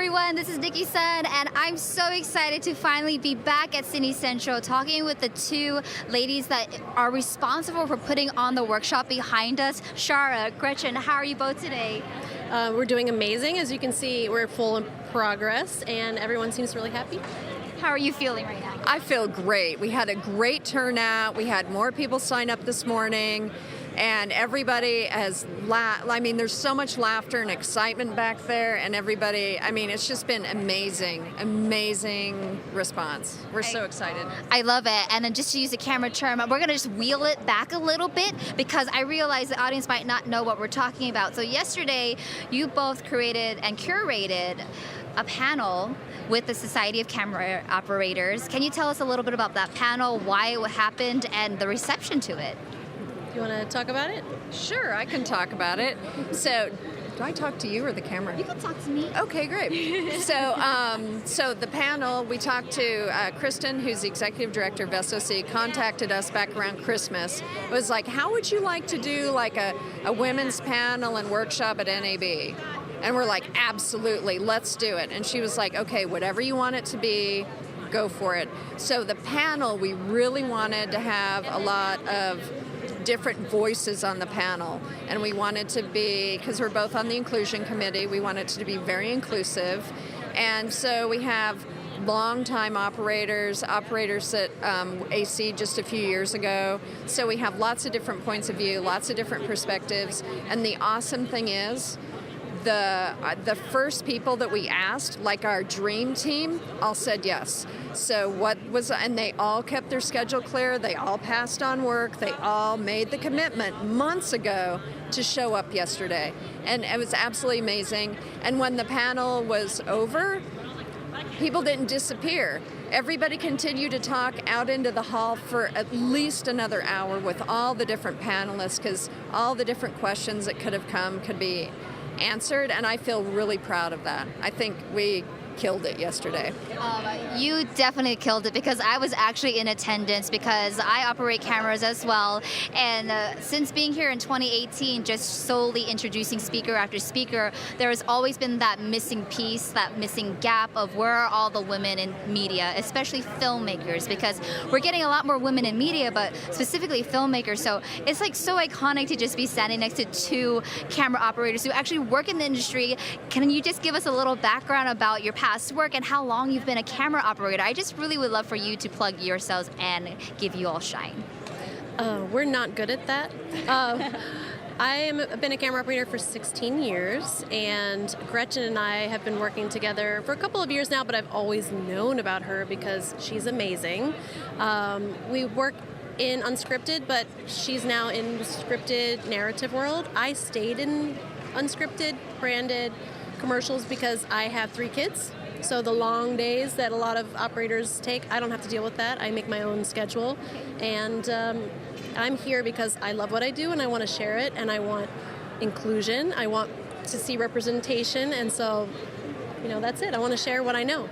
everyone, this is Nikki Sun, and I'm so excited to finally be back at Cine Central talking with the two ladies that are responsible for putting on the workshop behind us. Sharra, Gretchen, how are you both today? We're doing amazing. As you can see, we're full in progress, and everyone seems really happy. How are you feeling right now? I feel great. We had a great turnout. We had more people sign up this morning. And everybody has there's so much laughter and excitement back there, and everybody, it's just been amazing response. We're so excited. I love it. And then just to use a camera term, we're going to just wheel it back a little bit because I realize the audience might not know what we're talking about. So yesterday, you both created and curated a panel with the Society of Camera Operators. Can you tell us a little bit about that panel, why it happened, and the reception to it? You want to talk about it? Sure, I can talk about it. So, do I talk to you or the camera? You can talk to me. Okay, great. So the panel, we talked to Kristen, who's the executive director of SOC, contacted us back around Christmas. It was like, how would you like to do like a women's panel and workshop at NAB? And we're like, absolutely, let's do it. And she was like, okay, whatever you want it to be, go for it. So the panel, we really wanted to have a lot of different voices on the panel, and we wanted to be, because we're both on the inclusion committee, we wanted to be very inclusive. And so we have longtime operators that AC just a few years ago. So we have lots of different points of view, lots of different perspectives. And the awesome thing is, the first people that we asked, like our dream team, all said yes. So and they all kept their schedule clear, they all passed on work, they all made the commitment months ago to show up yesterday. And it was absolutely amazing. And when the panel was over, people didn't disappear. Everybody continued to talk out into the hall for at least another hour with all the different panelists, because all the different questions that could have come could be answered, and I feel really proud of that. I think we killed it yesterday. You definitely killed it, because I was actually in attendance because I operate cameras as well, and since being here in 2018, just solely introducing speaker after speaker, there has always been that missing piece, that missing gap of where are all the women in media, especially filmmakers, because we're getting a lot more women in media, but specifically filmmakers. So it's like so iconic to just be standing next to two camera operators who actually work in the industry. Can you just give us a little background about your past work and how long you've been a camera operator? I just really would love for you to plug yourselves and give you all shine. We're not good at that. I've been a camera operator for 16 years, and Gretchen and I have been working together for a couple of years now, but I've always known about her because she's amazing. We work in unscripted, but she's now in the scripted narrative world. I stayed in unscripted, branded commercials because I have 3 kids. So the long days that a lot of operators take, I don't have to deal with that. I make my own schedule. And I'm here because I love what I do and I want to share it, and I want inclusion. I want to see representation. And so, that's it. I want to share what I know.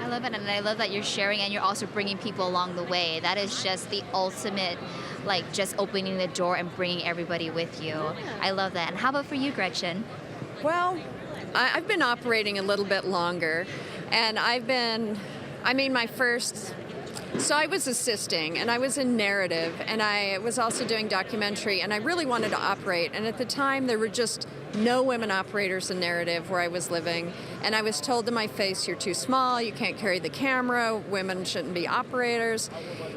I love it, and I love that you're sharing and you're also bringing people along the way. That is just the ultimate, just opening the door and bringing everybody with you. I love that. And how about for you, Gretchen? Well, I've been operating a little bit longer, and I was assisting, and I was in narrative, and I was also doing documentary, and I really wanted to operate. And at the time, there were just no women operators in narrative where I was living, and I was told to my face, you're too small, you can't carry the camera, women shouldn't be operators.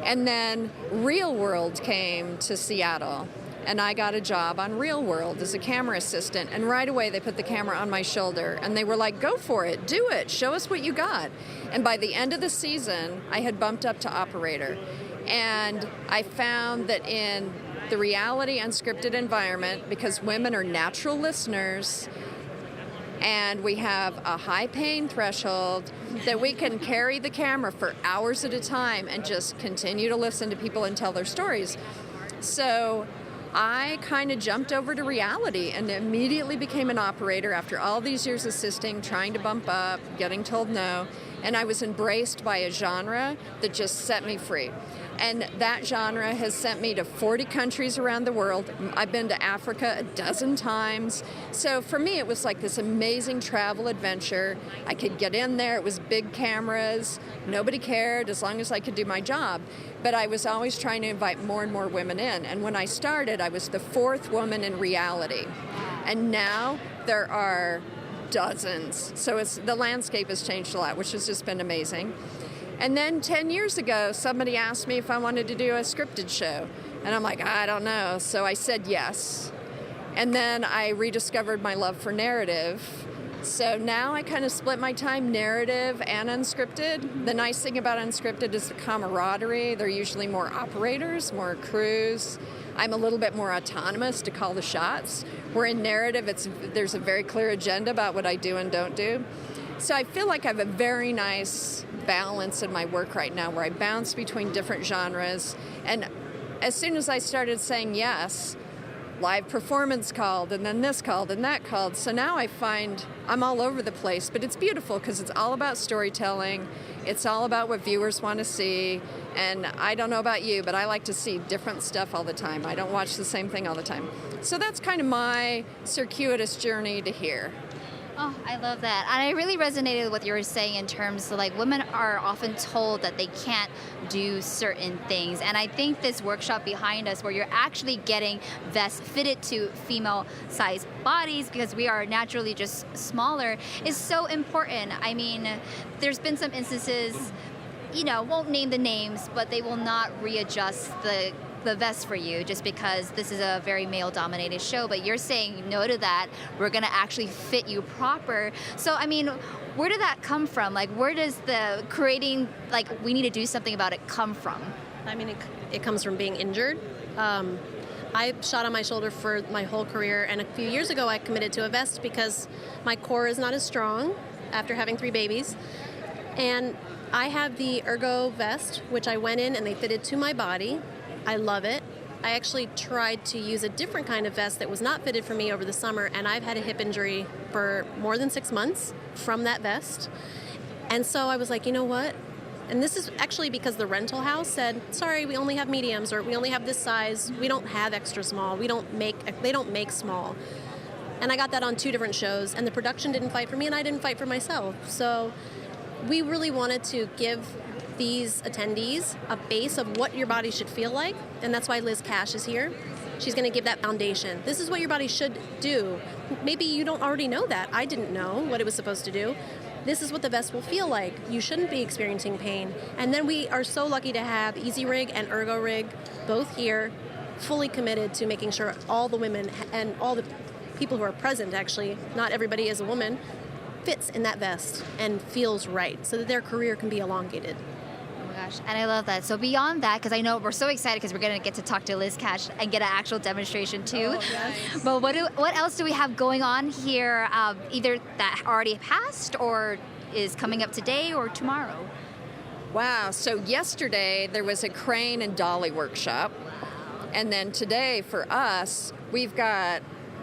And then Real World came to Seattle, and I got a job on Real World as a camera assistant, and right away they put the camera on my shoulder, and they were like, go for it, do it, show us what you got. And by the end of the season, I had bumped up to operator. And I found that in the reality unscripted environment, because women are natural listeners, and we have a high pain threshold, that we can carry the camera for hours at a time and just continue to listen to people and tell their stories. So I kind of jumped over to reality and immediately became an operator after all these years assisting, trying to bump up, getting told no. And I was embraced by a genre that just set me free. And that genre has sent me to 40 countries around the world. I've been to Africa a dozen times. So for me, it was like this amazing travel adventure. I could get in there. It was big cameras. Nobody cared as long as I could do my job. But I was always trying to invite more and more women in. And when I started, I was the 4th woman in reality. And now there are dozens. So the landscape has changed a lot, which has just been amazing. And then 10 years ago, somebody asked me if I wanted to do a scripted show. And I'm like, I don't know. So I said yes. And then I rediscovered my love for narrative. So now I kind of split my time narrative and unscripted. The nice thing about unscripted is the camaraderie. They're usually more operators, more crews. I'm a little bit more autonomous to call the shots. Where in narrative, there's a very clear agenda about what I do and don't do. So I feel like I have a very nice balance in my work right now where I bounce between different genres. And as soon as I started saying yes, live performance called, and then this called, and that called. So now I find I'm all over the place, but it's beautiful because it's all about storytelling. It's all about what viewers want to see. And I don't know about you, but I like to see different stuff all the time. I don't watch the same thing all the time. So that's kind of my circuitous journey to here. Oh, I love that. And I really resonated with what you were saying in terms of like women are often told that they can't do certain things. And I think this workshop behind us where you're actually getting vests fitted to female sized bodies because we are naturally just smaller is so important. I mean, there's been some instances, won't name the names, but they will not readjust the vest for you just because this is a very male-dominated show, but you're saying no to that. We're going to actually fit you proper. So, I mean, where did that come from? Like, where does the creating, like, we need to do something about it come from? I mean, it comes from being injured. I shot on my shoulder for my whole career, and a few years ago I committed to a vest because my core is not as strong after having 3 babies. And I have the Ergo vest, which I went in and they fitted to my body. I love it. I actually tried to use a different kind of vest that was not fitted for me over the summer, and I've had a hip injury for more than 6 months from that vest. And so I was like, you know what? And this is actually because the rental house said, sorry, we only have mediums, or we only have this size. We don't have extra small. They don't make small. And I got that on 2 different shows, and the production didn't fight for me, and I didn't fight for myself. So we really wanted to give these attendees a base of what your body should feel like, and that's why Liz Cash is here. She's going to give that foundation. This is what your body should do. Maybe you don't already know that. I didn't know what it was supposed to do. This is what the vest will feel like. You shouldn't be experiencing pain. And then we are so lucky to have Easy Rig and Ergo Rig both here, fully committed to making sure all the women and all the people who are present, actually, not everybody is a woman, fits in that vest and feels right so that their career can be elongated. Gosh, and I love that. So beyond that, because I know we're so excited because we're going to get to talk to Liz Cash and get an actual demonstration too. Oh, yes. But what else do we have going on here, either that already passed or is coming up today or tomorrow? Wow, so yesterday there was a crane and dolly workshop. And then today for us, we've got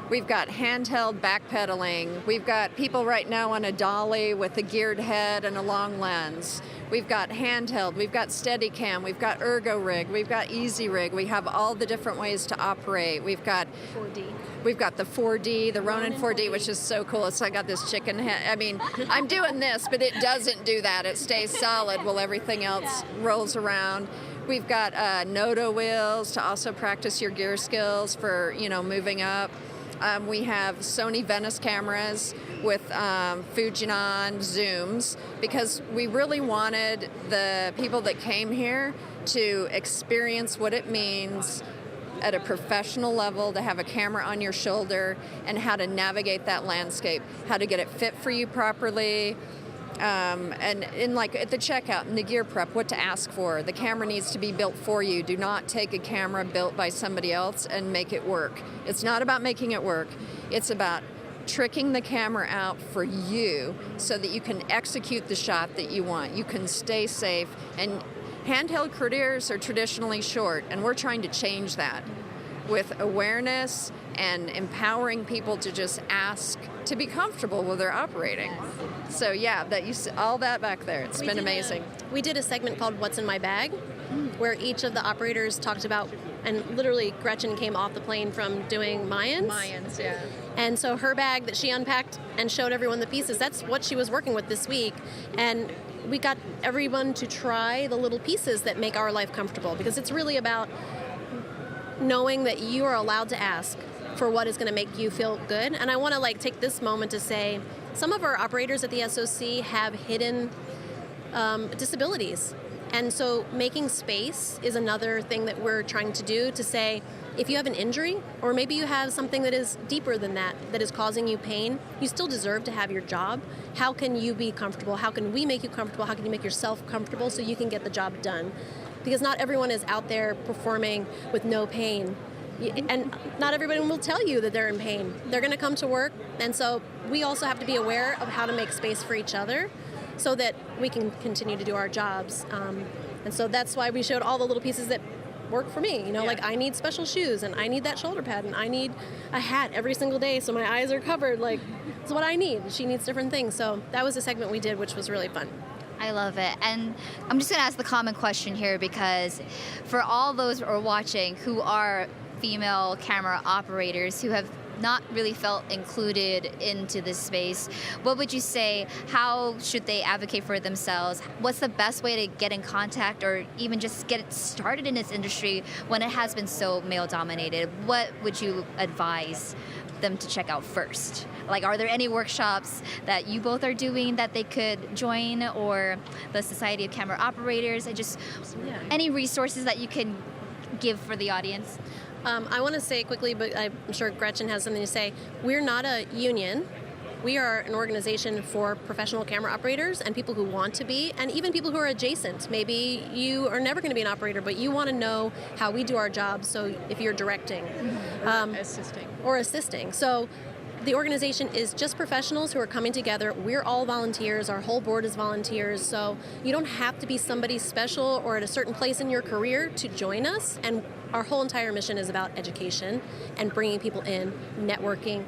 handheld backpedaling. We've got people right now on a dolly with a geared head and a long lens. We've got handheld, we've got Steadicam, we've got Ergo Rig, we've got Easy Rig. We have all the different ways to operate. We've got 4D. We've got the 4D, the Ronin 4D, which is so cool. So I got this chicken head. I mean, I'm doing this, but it doesn't do that. It stays solid while everything else rolls around. We've got Noto wheels to also practice your gear skills for, moving up. We have Sony Venice cameras with Fujinon zooms because we really wanted the people that came here to experience what it means at a professional level to have a camera on your shoulder and how to navigate that landscape, how to get it fit for you properly. And in like at the checkout in the gear prep, what to ask for. The camera needs to be built for you. Do not take a camera built by somebody else and make it work. It's not about making it work. It's about tricking the camera out for you so that you can execute the shot that you want. You can stay safe. And handheld careers are traditionally short, and we're trying to change that with awareness and empowering people to just ask to be comfortable while they're operating. So yeah, that you see all that back there. It's been amazing. We did a segment called What's in My Bag, where each of the operators talked about, and literally Gretchen came off the plane from doing Mayans. Mayans, yeah. And so her bag that she unpacked and showed everyone the pieces, that's what she was working with this week. And we got everyone to try the little pieces that make our life comfortable, because it's really about knowing that you are allowed to ask for what is going to make you feel good. And I want to take this moment to say some of our operators at the SOC have hidden disabilities. And so making space is another thing that we're trying to do, to say, if you have an injury, or maybe you have something that is deeper than that is causing you pain, you still deserve to have your job. How can you be comfortable? How can we make you comfortable? How can you make yourself comfortable so you can get the job done? Because not everyone is out there performing with no pain. And not everybody will tell you that they're in pain. They're going to come to work. And so we also have to be aware of how to make space for each other so that we can continue to do our jobs. And so that's why we showed all the little pieces that work for me. I need special shoes, and I need that shoulder pad, and I need a hat every single day so my eyes are covered. It's what I need. She needs different things. So that was a segment we did, which was really fun. I love it. And I'm just going to ask the common question here, because for all those who are watching who are female camera operators who have not really felt included into this space, what would you say? How should they advocate for themselves? What's the best way to get in contact, or even just get started in this industry when it has been so male dominated? What would you advise them to check out first? Are there any workshops that you both are doing that they could join, or the Society of Camera Operators, and just any resources that you can give for the audience? I want to say quickly, but I'm sure Gretchen has something to say. We're not a union. We are an organization for professional camera operators and people who want to be, and even people who are adjacent. Maybe you are never going to be an operator, but you want to know how we do our jobs, so if you're directing. Or assisting. So the organization is just professionals who are coming together. We're all volunteers. Our whole board is volunteers. So you don't have to be somebody special or at a certain place in your career to join us. And our whole entire mission is about education and bringing people in, networking,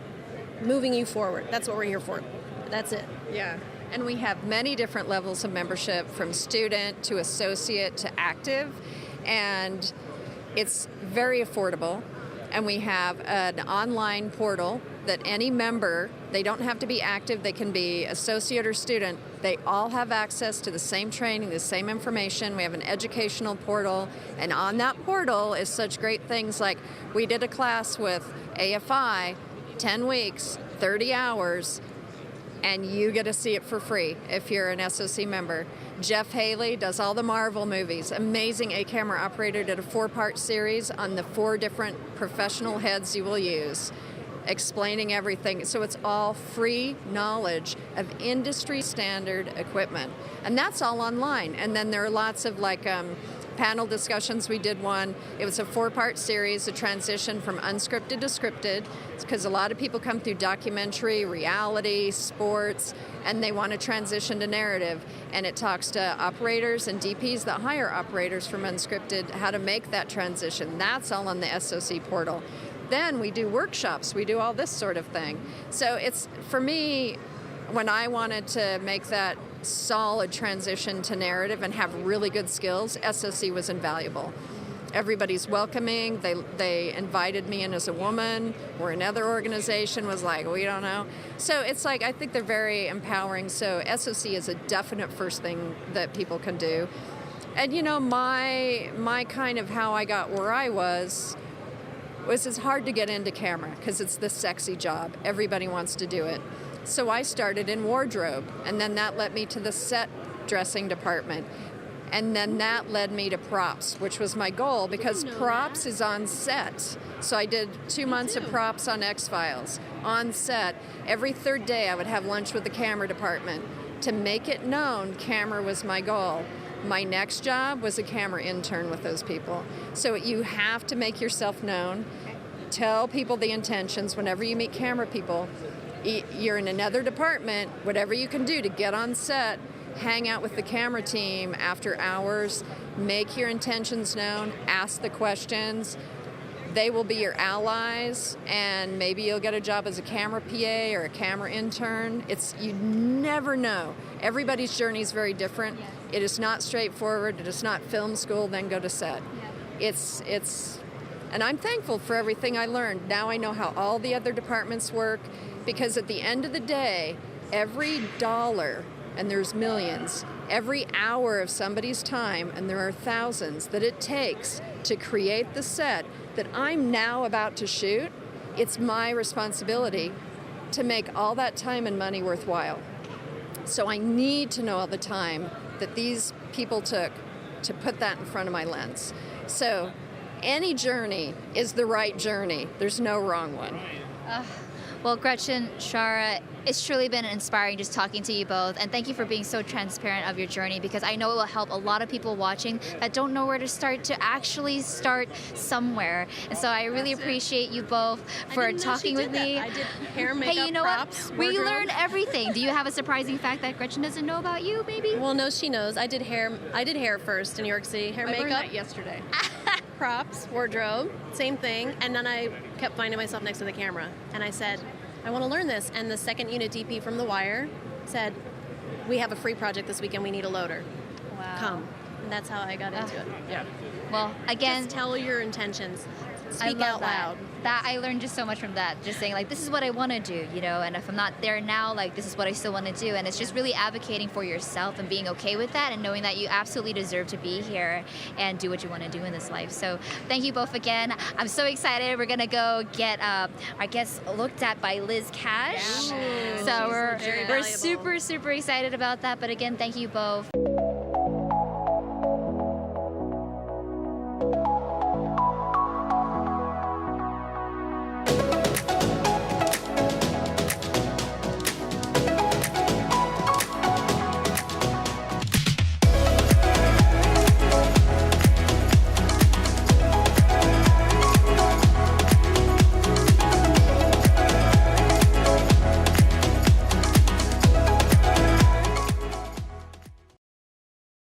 moving you forward. That's what we're here for. That's it. Yeah. And we have many different levels of membership, from student to associate to active. And it's very affordable. And we have an online portal that any member, they don't have to be active, they can be associate or student, they all have access to the same training, the same information. We have an educational portal, and on that portal is such great things like, we did a class with AFI, 10 weeks, 30 hours, and you get to see it for free if you're an SOC member. Jeff Haley does all the Marvel movies. Amazing camera operator, did a 4-part series on the 4 different professional heads you will use, explaining everything. So it's all free knowledge of industry standard equipment. And that's all online. And then there are lots of panel discussions. We did one. It was a 4-part series, a transition from unscripted to scripted, because a lot of people come through documentary, reality, sports, and they want to transition to narrative. And it talks to operators and DPs that hire operators from unscripted, how to make that transition. That's all on the SOC portal. Then we do workshops. We do all this sort of thing. So it's, for me, when I wanted to make that solid transition to narrative and have really good skills, SOC was invaluable. Everybody's welcoming. They invited me in as a woman, or another organization was like, we don't know. So it's I think they're very empowering. So SOC is a definite first thing that people can do. And my kind of how I got where I was it's hard to get into camera because it's the sexy job. Everybody wants to do it. So I started in wardrobe, and then that led me to the set dressing department. And then that led me to props, which was my goal, because props is on set. So I did 2 months of props on X-Files on set. Every third day I would have lunch with the camera department. To make it known, camera was my goal. My next job was a camera intern with those people. So you have to make yourself known. Tell people the intentions whenever you meet camera people. You're in another department, whatever you can do to get on set, hang out with the camera team after hours, make your intentions known, ask the questions. they will be your allies, and maybe you'll get a job as a camera PA or a camera intern. You never know. Everybody's journey is very different. It is not straightforward. It is not film school, then go to set. And I'm thankful for everything I learned. Now I know how all the other departments work, because at the end of the day, every dollar, and there's millions, every hour of somebody's time, and there are thousands, that it takes to create the set that I'm now about to shoot, it's my responsibility to make all that time and money worthwhile. So I need to know all the time that these people took to put that in front of my lens. So any journey is the right journey. There's no wrong one. Well, Gretchen, Sharra, it's truly been inspiring just talking to you both, and thank you for being so transparent of your journey, because I know it will help a lot of people watching that don't know where to start to actually start somewhere. And so I really appreciate you both for talking with me. I did hair, makeup, hey, you know props, what? We wardrobe. learned everything. Do you have a surprising fact that Gretchen doesn't know about you, maybe? Well, no, she knows. I did hair first in New York City. Hair, I makeup. learned that yesterday. Props, wardrobe, same thing. And then I kept finding myself next to the camera. And I said, I want to learn this. And the second unit DP from The Wire said, we have a free project this weekend. We need a loader. Wow. Come. And that's how I got into it. Yeah. Well, again, Just tell your intentions. Speak I love out loud. That I learned just so much from that. Just saying, like, this is what I want to do, you know, and if I'm not there now, like, this is what I still want to do. And it's just really advocating for yourself and being okay with that, and knowing that you absolutely deserve to be here and do what you want to do in this life. So thank you both again. I'm so excited. We're going to go get our guests looked at by Liz Cash. Yeah. So we're Very valuable. super, super excited about that. But again, thank you both.